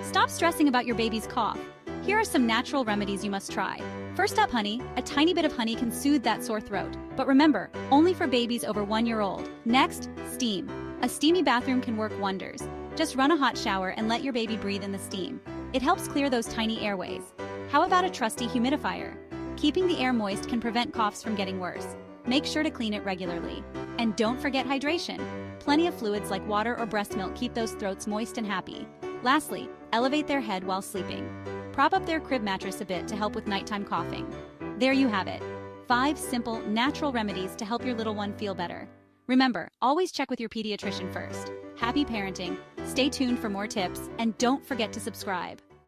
Stop stressing about your baby's cough. Here are some natural remedies you must try. First up, honey. A tiny bit of honey can soothe that sore throat. But remember, only for babies over 1 year old. Next, steam. A steamy bathroom can work wonders. Just run a hot shower and let your baby breathe in the steam. It helps clear those tiny airways. How about a trusty humidifier? Keeping the air moist can prevent coughs from getting worse. Make sure to clean it regularly. And don't forget hydration. Plenty of fluids like water or breast milk keep those throats moist and happy. Lastly, elevate their head while sleeping. Prop up their crib mattress a bit to help with nighttime coughing. There you have it. 5 simple, natural remedies to help your little one feel better. Remember, always check with your pediatrician first. Happy parenting, stay tuned for more tips, and don't forget to subscribe.